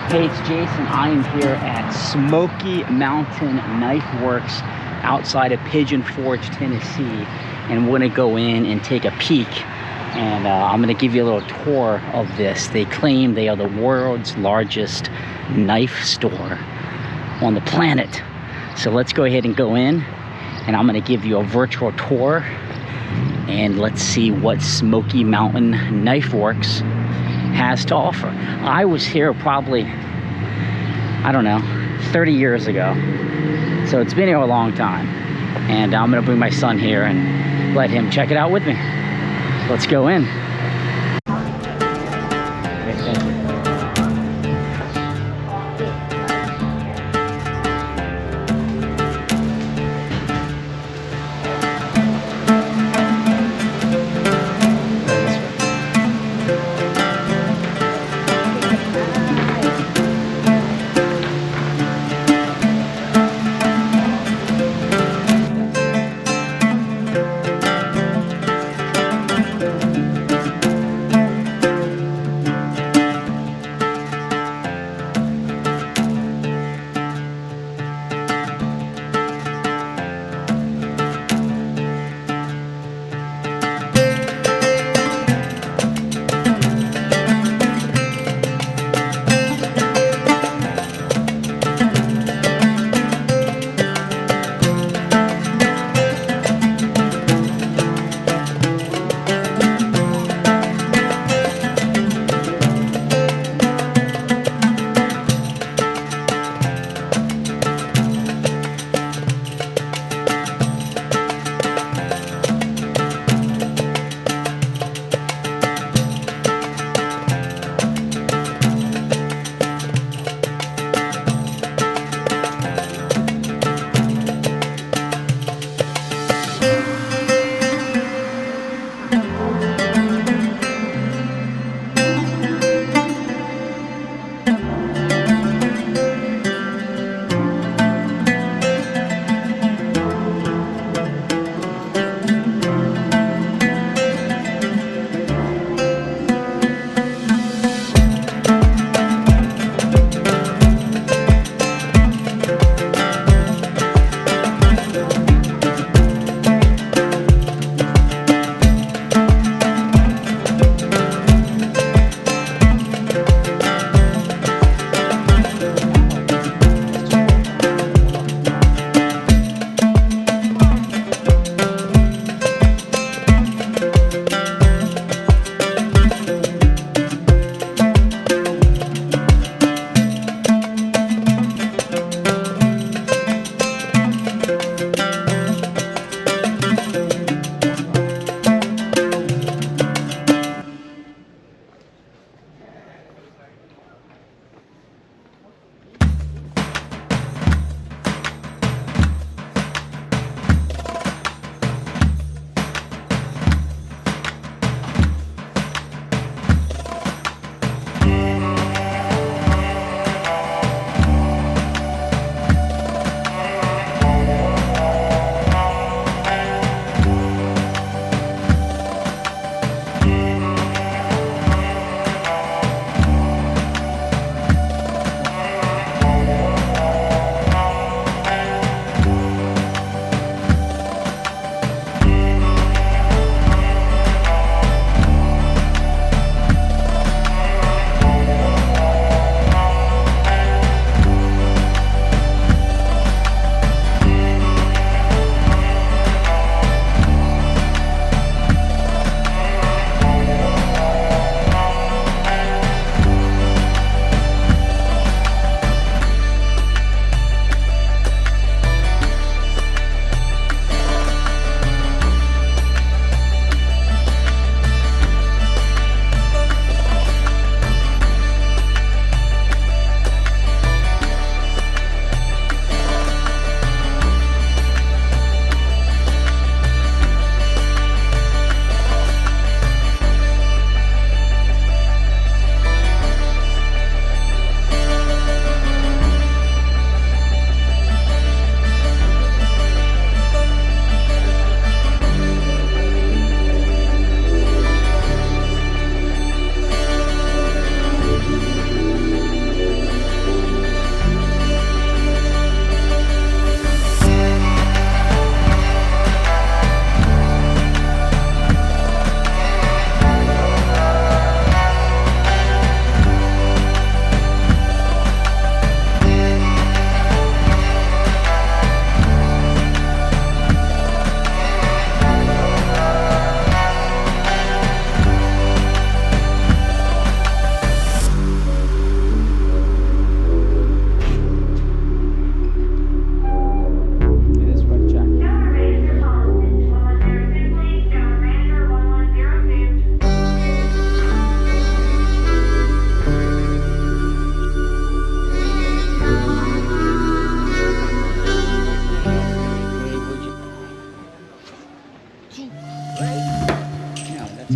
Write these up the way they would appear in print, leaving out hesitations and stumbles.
Hey, it's Jason. I am here at Smoky Mountain Knife Works outside of Pigeon Forge, Tennessee, and we're gonna go in and take a peek, and I'm gonna give you a little tour of this. They claim they are the world's largest knife store on the planet. So let's go ahead and go in, and I'm gonna give you a virtual tour, and let's see what Smoky Mountain Knife Works has to offer. I was here probably, I don't know, 30 years ago. So it's been here a long time. And I'm gonna bring my son here and let him check it out with me. Let's go in. Okay, thank you.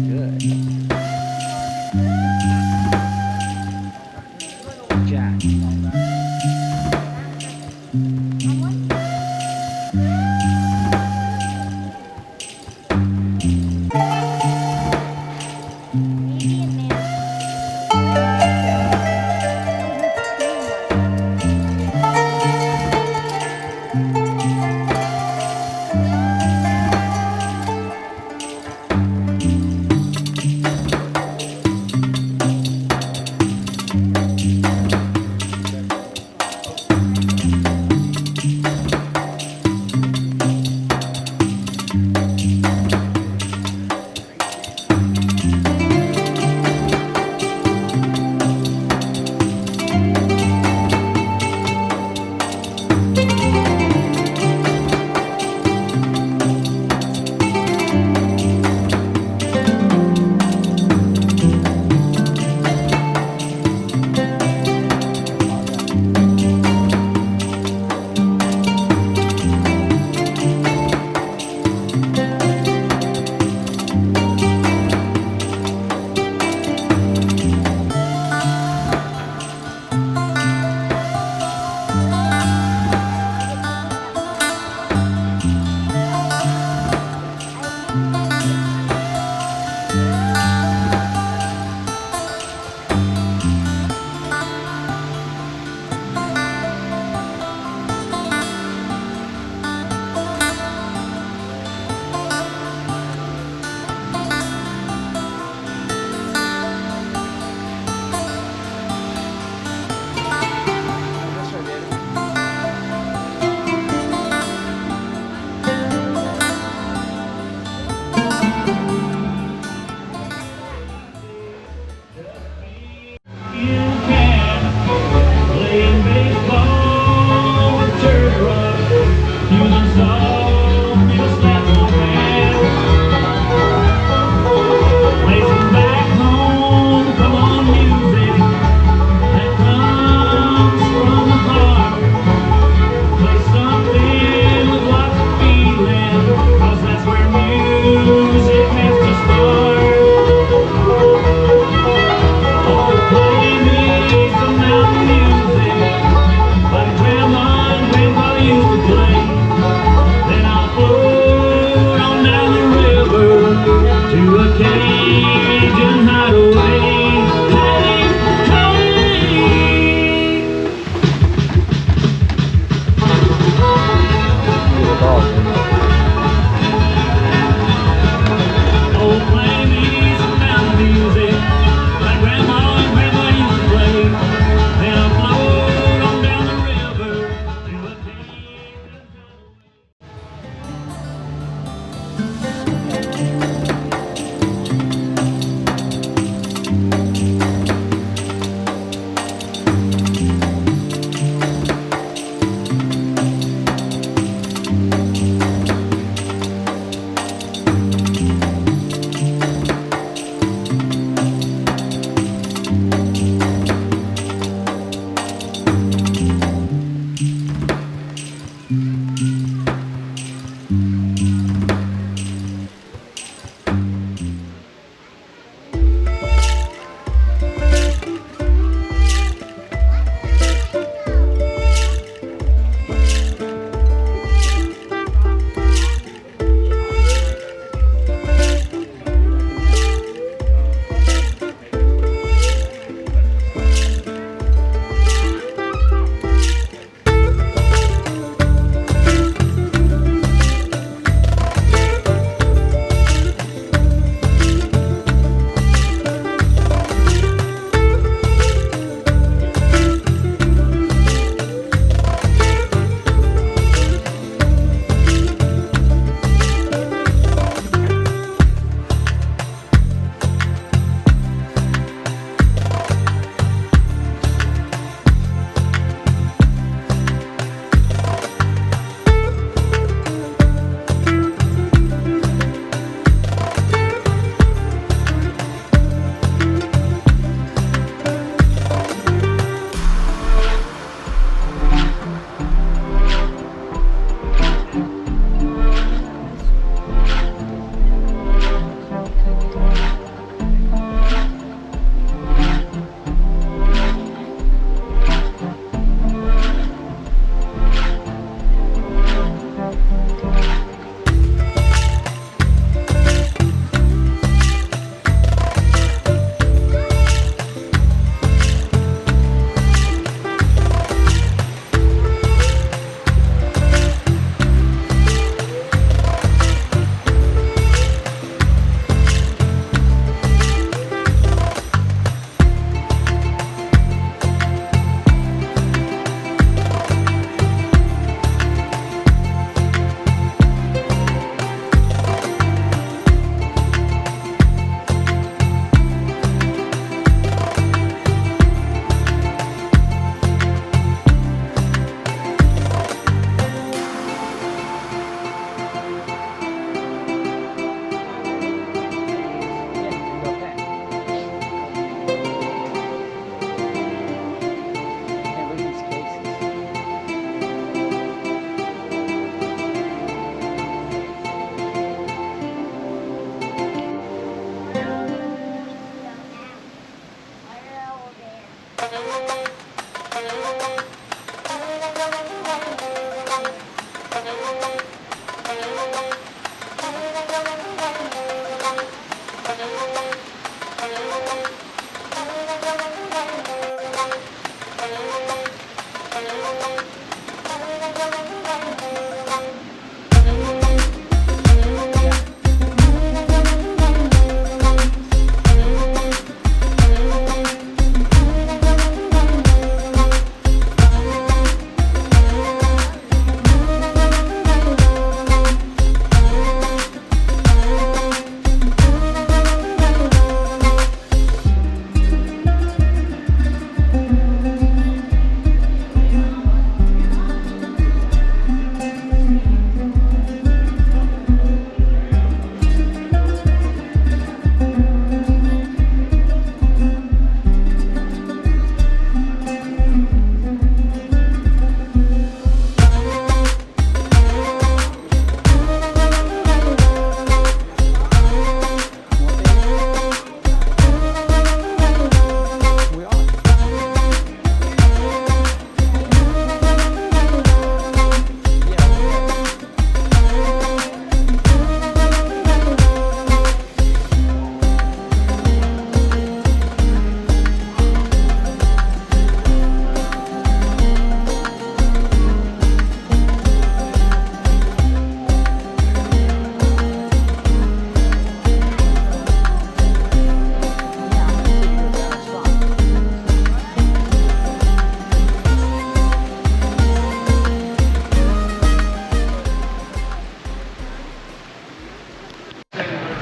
good. Jack.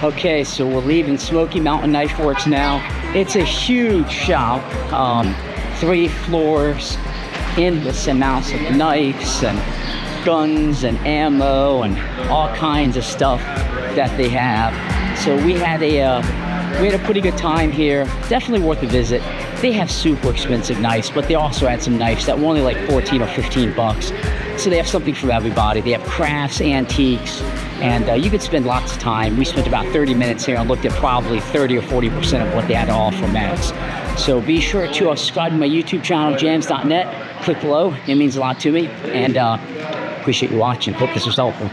Okay, so we're leaving Smoky Mountain Knife Works now. It's a huge shop, 3 floors, endless amounts of knives and guns and ammo and all kinds of stuff that they have. So we had a pretty good time here. Definitely worth a visit. They have super expensive knives, but they also had some knives that were only like 14 or 15 bucks. So they have something for everybody. They have crafts, antiques, and you could spend lots of time. We spent about 30 minutes here and looked at probably 30 or 40% of what they had to offer max. So be sure to subscribe to my YouTube channel, jams.net. Click below. It means a lot to me, and appreciate you watching. Hope this was helpful.